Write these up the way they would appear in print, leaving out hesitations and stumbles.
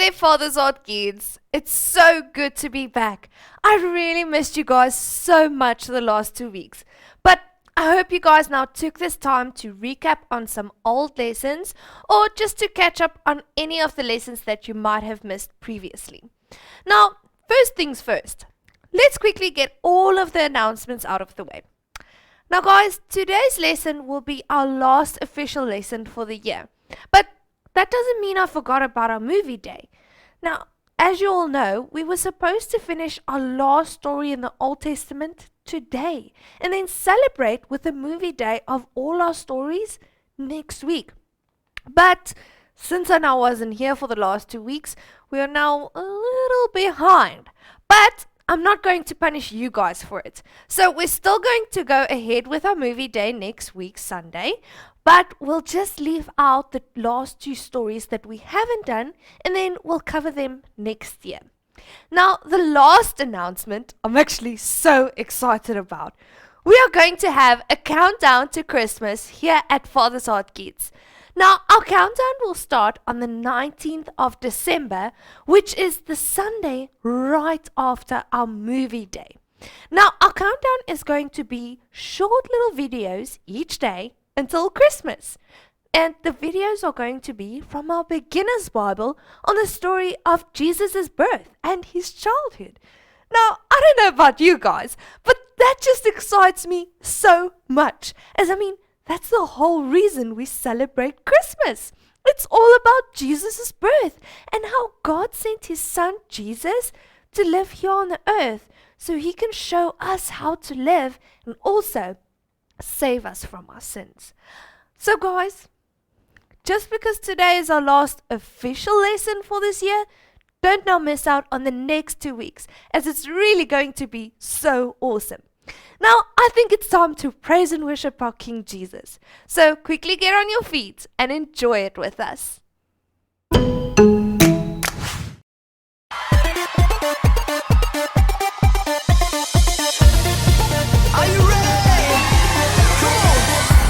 there, Father's Art Kids. It's so good to be back. I really missed you guys so much the last 2 weeks. But I hope you guys now took this time to recap on some old lessons or just to catch up on any of the lessons that you might have missed previously. Now, first things first. Let's quickly get all of the announcements out of the way. Now guys, today's lesson will be our last official lesson for the year. But that doesn't mean I forgot about our movie day. Now, as you all know, we were supposed to finish our last story in the Old Testament today and then celebrate with a movie day of all our stories next week. But since I now wasn't here for the last 2 weeks, we are now a little behind. But I'm not going to punish you guys for it. So we're still going to go ahead with our movie day next week, Sunday. But we'll just leave out the last 2 stories that we haven't done, and then we'll cover them next year. Now, the last announcement I'm actually so excited about. We are going to have a countdown to Christmas here at Father's Art Kids. Now, our countdown will start on the 19th of December, which is the Sunday right after our movie day. Now, our countdown is going to be short little videos each day until Christmas. And the videos are going to be from our beginner's Bible on the story of Jesus' birth and his childhood. Now, I don't know about you guys, but that just excites me so much. That's the whole reason we celebrate Christmas. It's all about Jesus' birth and how God sent his son Jesus to live here on the earth so he can show us how to live and also save us from our sins. So guys, just because today is our last official lesson for this year, don't now miss out on the next 2 weeks, as it's really going to be so awesome. Now, I think it's time to praise and worship our King Jesus. So quickly get on your feet and enjoy it with us. Are you ready? Cool.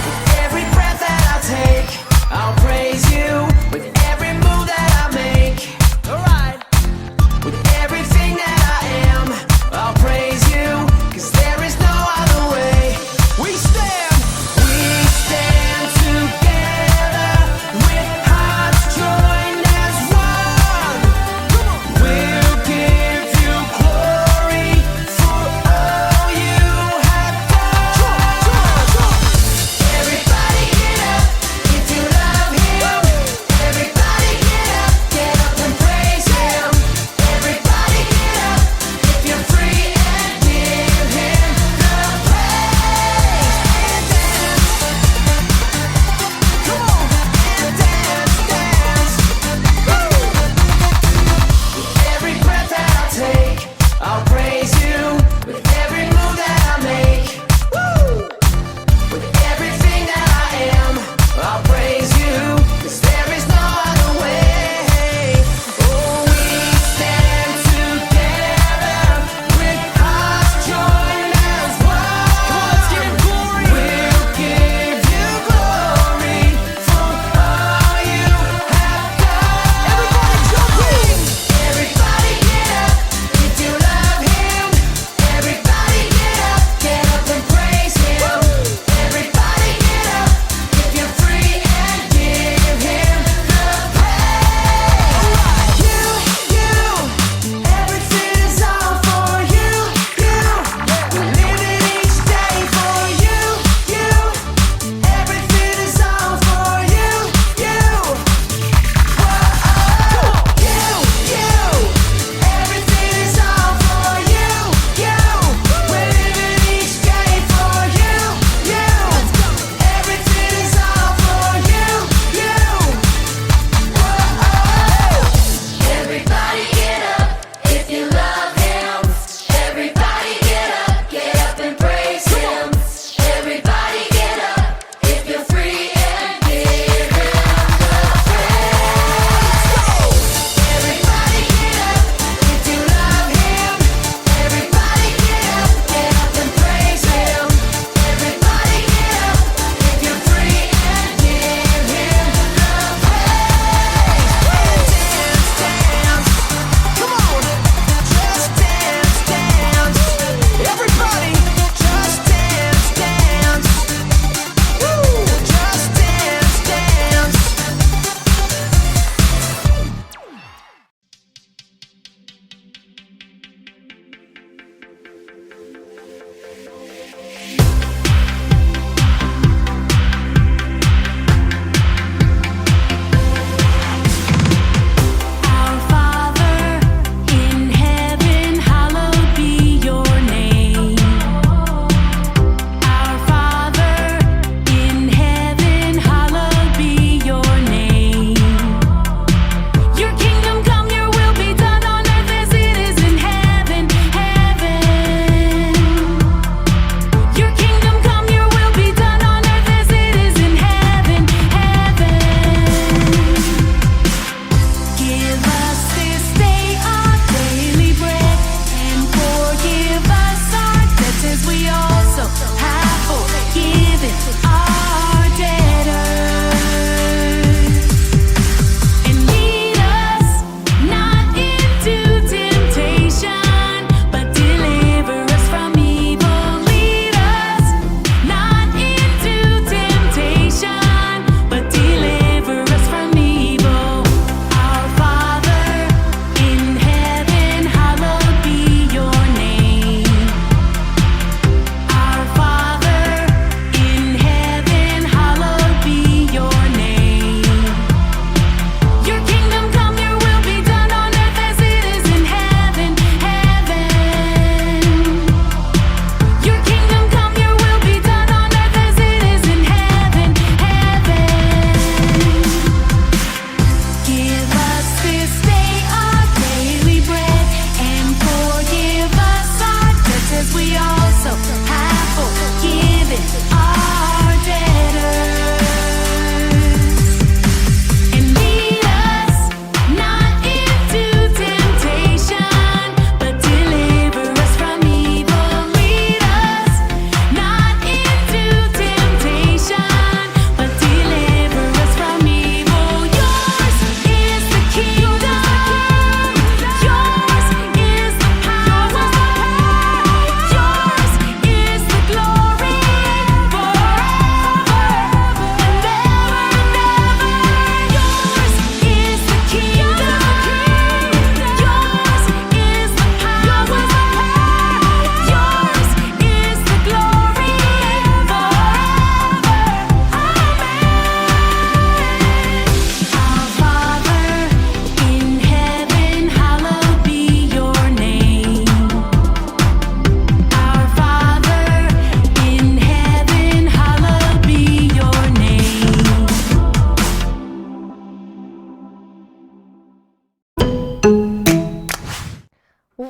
With every breath that I take, I'll praise you. With every move that I make, alright. With everything that I am, I'll praise you. 'Cause there is no other way. We stand together with hearts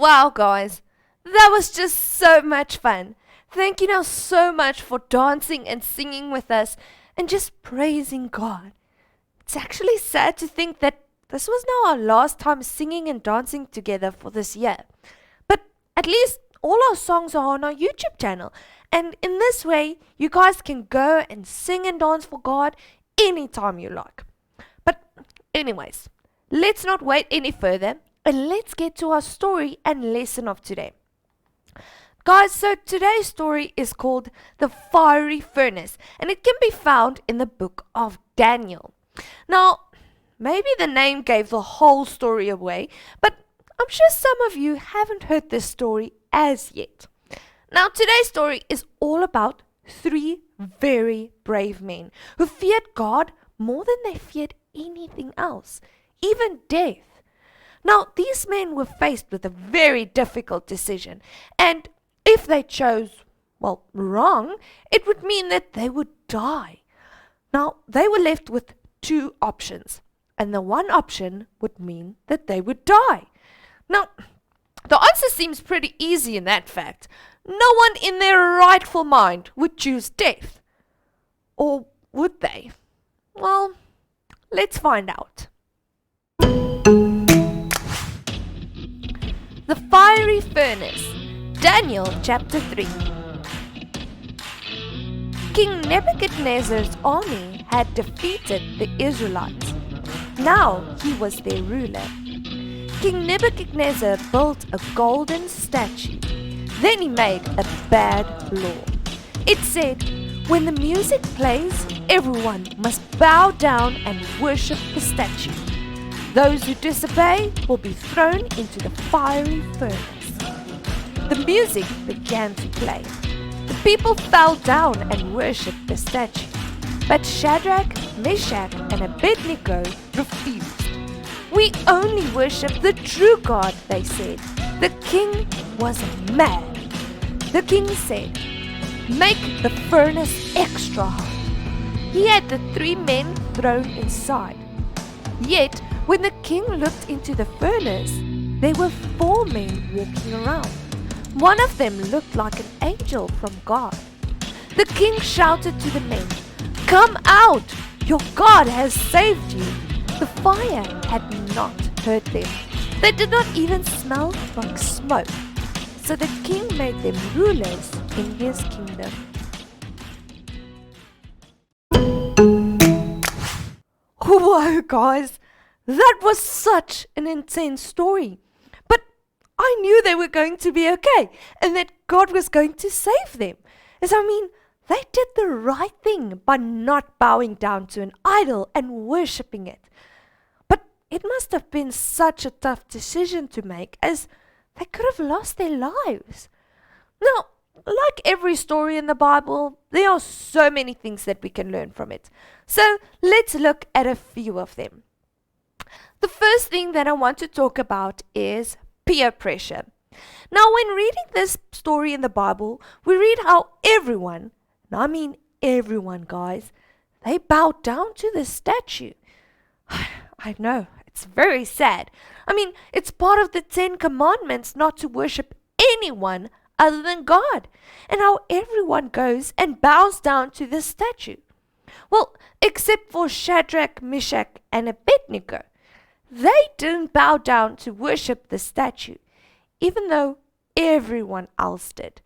Wow, guys, that was just so much fun. Thank you now so much for dancing and singing with us and just praising God. It's actually sad to think that this was now our last time singing and dancing together for this year. But at least all our songs are on our YouTube channel. And in this way, you guys can go and sing and dance for God anytime you like. But anyways, let's not wait any further and let's get to our story and lesson of today. Guys, so today's story is called The Fiery Furnace, and it can be found in the book of Daniel. Now, maybe the name gave the whole story away, but I'm sure some of you haven't heard this story as yet. Now, today's story is all about three very brave men who feared God more than they feared anything else, even death. Now, these men were faced with a very difficult decision, and if they chose, well, wrong, it would mean that they would die. Now, they were left with two options, and the one option would mean that they would die. Now, the answer seems pretty easy in that fact. No one in their rightful mind would choose death. Or would they? Well, let's find out. The Fiery Furnace, Daniel chapter 3. King Nebuchadnezzar's army had defeated the Israelites. Now he was their ruler. King Nebuchadnezzar built a golden statue. Then he made a bad law. It said, when the music plays, everyone must bow down and worship the statue. Those who disobey will be thrown into the fiery furnace. The music began to play. The people fell down and worshipped the statue. But Shadrach, Meshach, and Abednego refused. We only worship the true God, they said. The king was mad. The king said, make the furnace extra hot. He had the three men thrown inside. Yet, when the king looked into the furnace, there were four men walking around. One of them looked like an angel from God. The king shouted to the men, come out! Your God has saved you! The fire had not hurt them. They did not even smell like smoke. So the king made them rulers in his kingdom. Whoa, guys! That was such an intense story. But I knew they were going to be okay and that God was going to save them. They did the right thing by not bowing down to an idol and worshipping it. But it must have been such a tough decision to make, as they could have lost their lives. Now, like every story in the Bible, there are so many things that we can learn from it. So let's look at a few of them. The first thing that I want to talk about is peer pressure. Now, when reading this story in the Bible, we read how everyone, and I mean everyone, guys, they bowed down to the statue. I know, it's very sad. It's part of the 10 Commandments not to worship anyone other than God, and how everyone goes and bows down to the statue. Well, except for Shadrach, Meshach, and Abednego. They didn't bow down to worship the statue, even though everyone else did.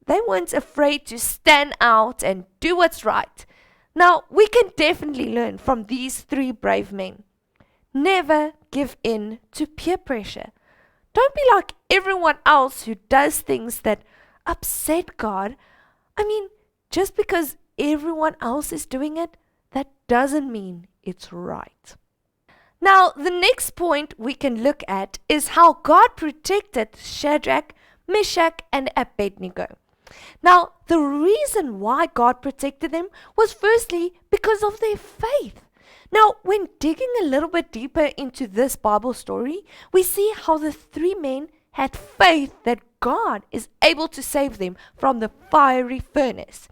They weren't afraid to stand out and do what's right. Now, we can definitely learn from these three brave men. Never give in to peer pressure. Don't be like everyone else who does things that upset God. Just because everyone else is doing it, that doesn't mean it's right. Now, the next point we can look at is how God protected Shadrach, Meshach, and Abednego. Now, the reason why God protected them was firstly because of their faith. Now, when digging a little bit deeper into this Bible story, we see how the three men had faith that God is able to save them from the fiery furnace.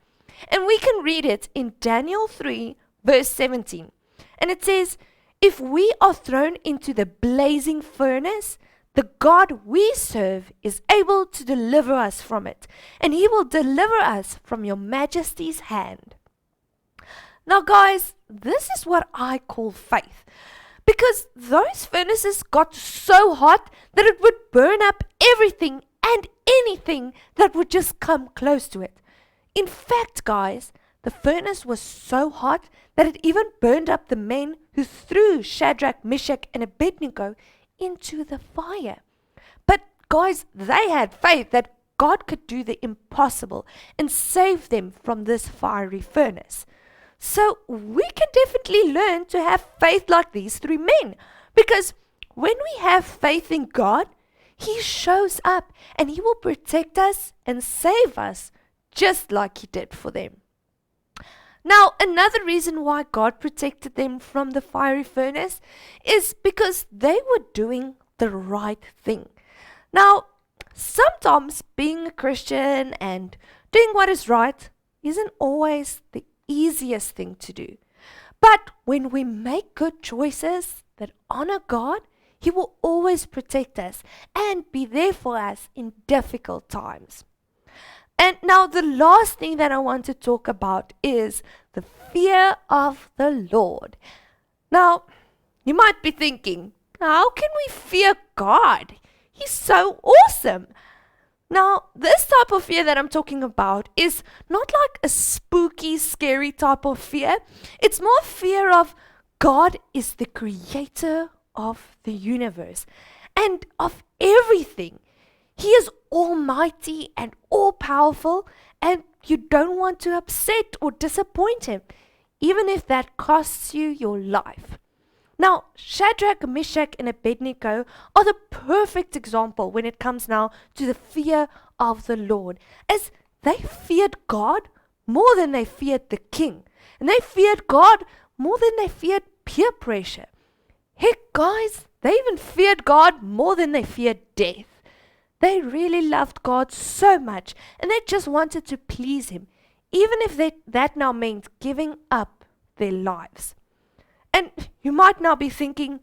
And we can read it in Daniel 3, verse 17. And it says, if we are thrown into the blazing furnace, The God we serve is able to deliver us from it, and he will deliver us from your majesty's hand. Now guys, this is what I call faith, because those furnaces got so hot that it would burn up everything and anything that would just come close to it. In fact, guys, the furnace was so hot that it even burned up the men who threw Shadrach, Meshach, and Abednego into the fire. But guys, they had faith that God could do the impossible and save them from this fiery furnace. So we can definitely learn to have faith like these three men, because when we have faith in God, he shows up and he will protect us and save us just like he did for them. Now, another reason why God protected them from the fiery furnace is because they were doing the right thing. Now, sometimes being a Christian and doing what is right isn't always the easiest thing to do. But when we make good choices that honor God, he will always protect us and be there for us in difficult times. And now the last thing that I want to talk about is the fear of the Lord. Now, you might be thinking, how can we fear God? He's so awesome. Now, this type of fear that I'm talking about is not like a spooky, scary type of fear. It's more fear of God is the creator of the universe and of everything. He is almighty and all-powerful, and you don't want to upset or disappoint him, even if that costs you your life. Now, Shadrach, Meshach, and Abednego are the perfect example when it comes now to the fear of the Lord, as they feared God more than they feared the king, and they feared God more than they feared peer pressure. Heck, guys, they even feared God more than they feared death. They really loved God so much, and they just wanted to please him, even if that now meant giving up their lives. And you might now be thinking,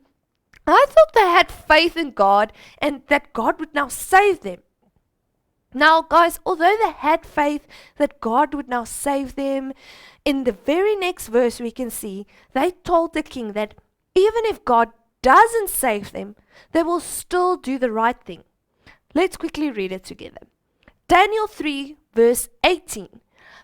I thought they had faith in God and that God would now save them. Now, guys, although they had faith that God would now save them, in the very next verse we can see, they told the king that even if God doesn't save them, they will still do the right thing. Let's quickly read it together. Daniel 3 verse 18.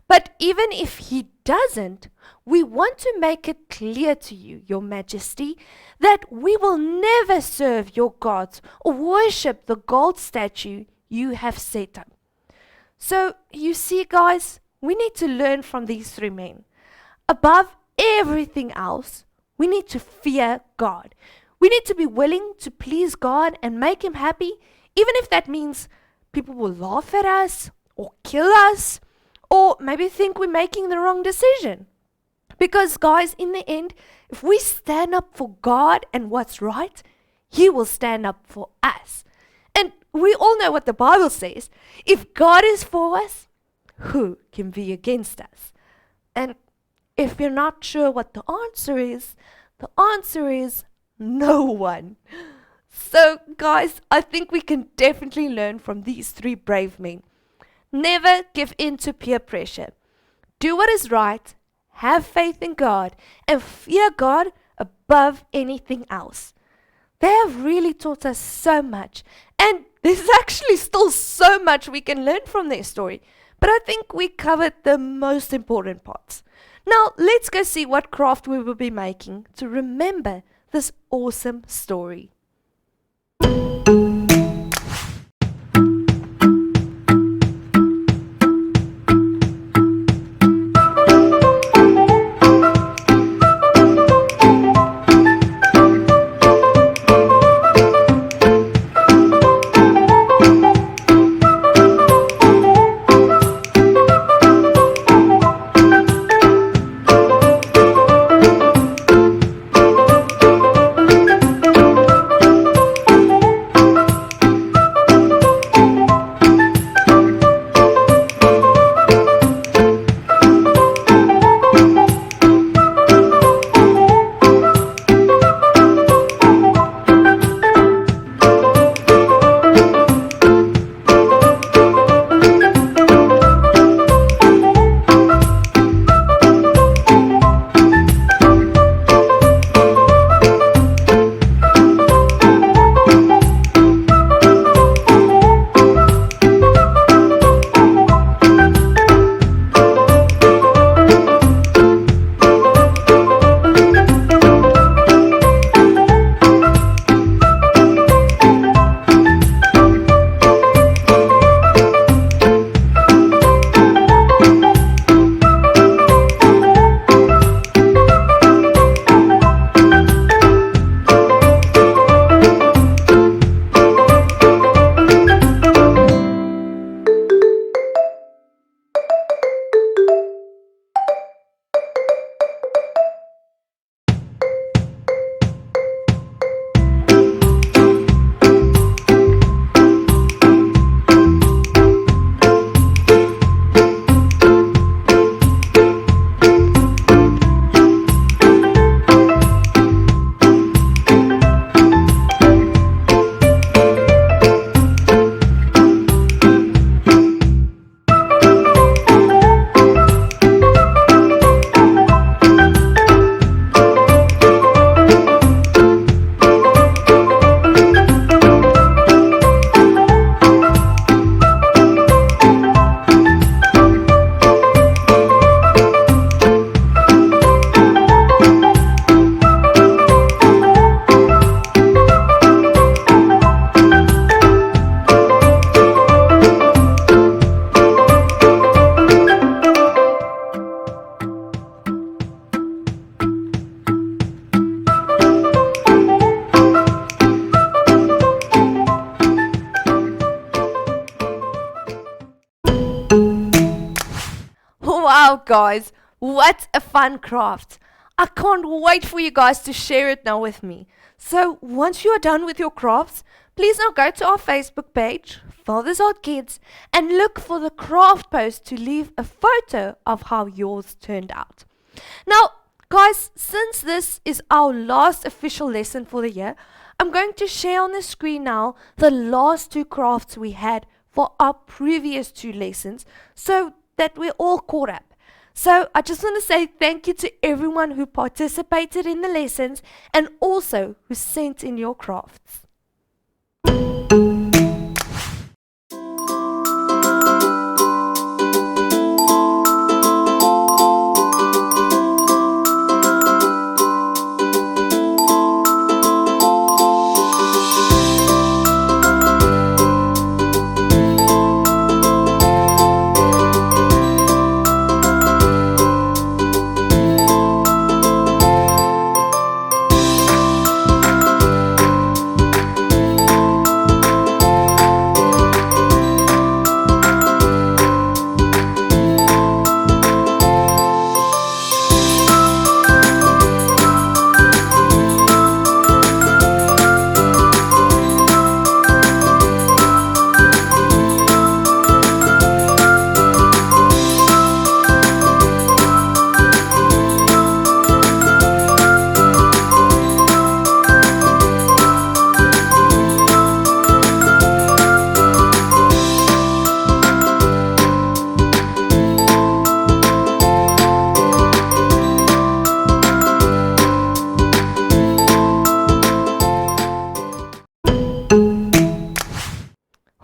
But even if he doesn't, we want to make it clear to you, your majesty, that we will never serve your gods or worship the gold statue you have set up. So, you see, guys, we need to learn from these three men. Above everything else, we need to fear God. We need to be willing to please God and make him happy, even if that means people will laugh at us or kill us, or maybe think we're making the wrong decision. Because, guys, in the end, if we stand up for God and what's right, he will stand up for us. And we all know what the Bible says. If God is for us, who can be against us? And if you're not sure what the answer is no one. So, guys, I think we can definitely learn from these three brave men. Never give in to peer pressure. Do what is right, have faith in God, and fear God above anything else. They have really taught us so much, and there's actually still so much we can learn from their story, but I think we covered the most important parts. Now, let's go see what craft we will be making to remember this awesome story. Wow, guys, what a fun craft. I can't wait for you guys to share it now with me. So once you are done with your crafts, please now go to our Facebook page, Father's Art Kids, and look for the craft post to leave a photo of how yours turned out. Now, guys, since this is our last official lesson for the year, I'm going to share on the screen now the last two crafts we had for our previous two lessons so that we're all caught up. So I just want to say thank you to everyone who participated in the lessons and also who sent in your crafts.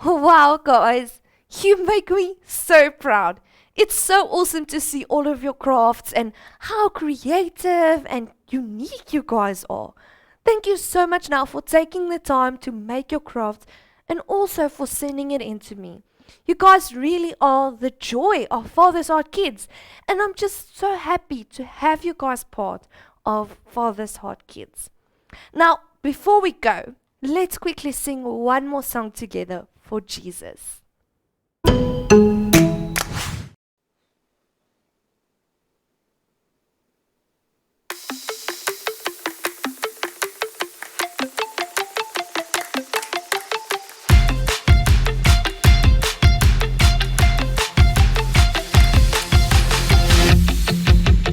Wow, guys, you make me so proud. It's so awesome to see all of your crafts and how creative and unique you guys are. Thank you so much now for taking the time to make your crafts and also for sending it in to me. You guys really are the joy of Father's Art Kids, and I'm just so happy to have you guys part of Father's Art Kids. Now, before we go, let's quickly sing one more song together for Jesus.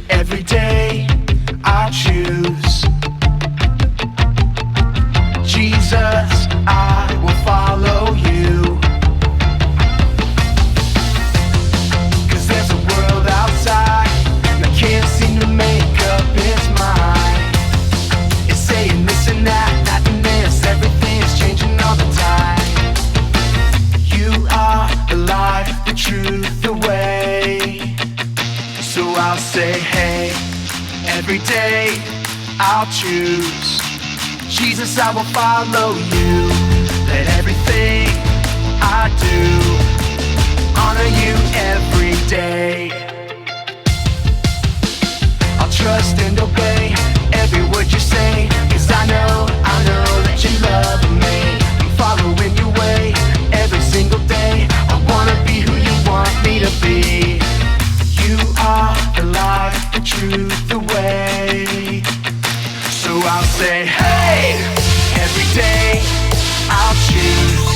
Every day I choose Jesus, I will follow you. 'Cause there's a world outside that can't seem to make up its mind. It's saying this and that, that and this, everything is changing all the time. You are the life, the truth, the way. So I'll say, hey, every day I'll choose Jesus, I will follow you. Let everything I do honor you every day. I'll trust and obey every word you say, 'cause I know that you love me. I'm following your way every single day. I wanna be who you want me to be. You are the life, the truth, the way. So I'll say, hey, every day I'll choose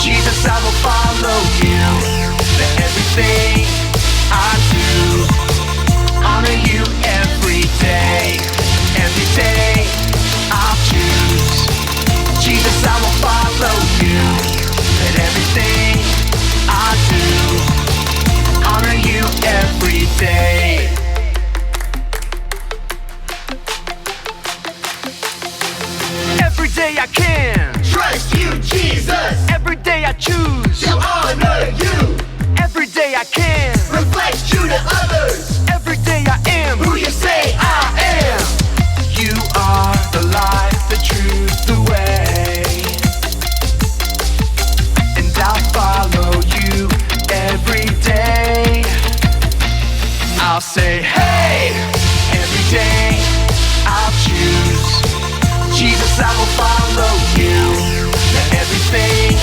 Jesus, I will follow you. Let everything I do honor you every day. Every day I'll choose Jesus, I will follow you. Let everything I do honor you every day. Every day I can Trust you, Jesus, every day I choose to honor you. every day I can Reflect you to others, every day I am who you say I am. You are the life, the truth, the way. And I'll follow you every day. I'll say, hey, every day I'll choose Jesus, I will follow you. Let everything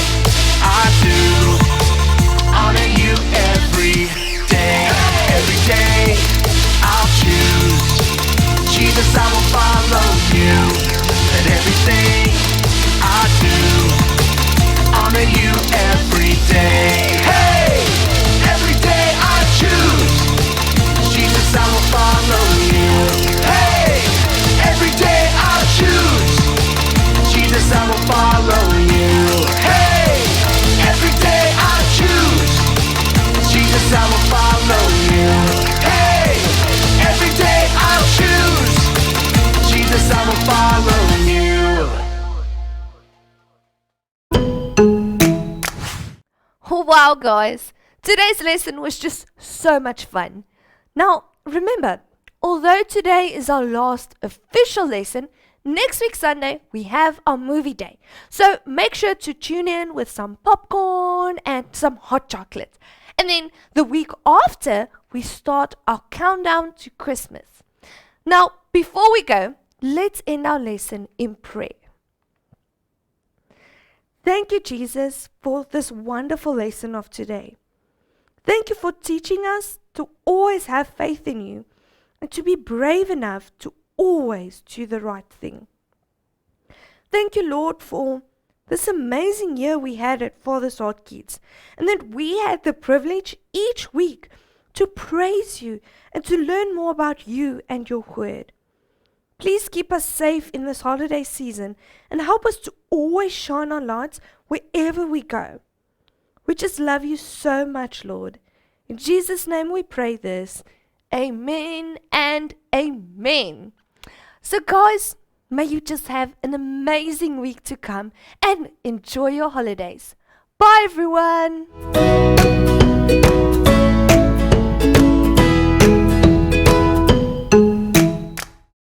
I do honor you every day. Every day yes, I will follow you. Oh, wow, guys. Today's lesson was just so much fun. Now, remember, although today is our last official lesson, next week Sunday we have our movie day. So make sure to tune in with some popcorn and some hot chocolate. And then the week after, we start our countdown to Christmas. Now, before we go, let's end our lesson in prayer. Thank you, Jesus, for this wonderful lesson of today. Thank you for teaching us to always have faith in you and to be brave enough to always do the right thing. Thank you, Lord, for this amazing year we had at Father's Heart Kids, and that we had the privilege each week to praise you and to learn more about you and your word. Please keep us safe in this holiday season and help us to always shine our lights wherever we go. We just love you so much, Lord. In Jesus' name we pray this. Amen and amen. So guys, may you just have an amazing week to come and enjoy your holidays. Bye everyone.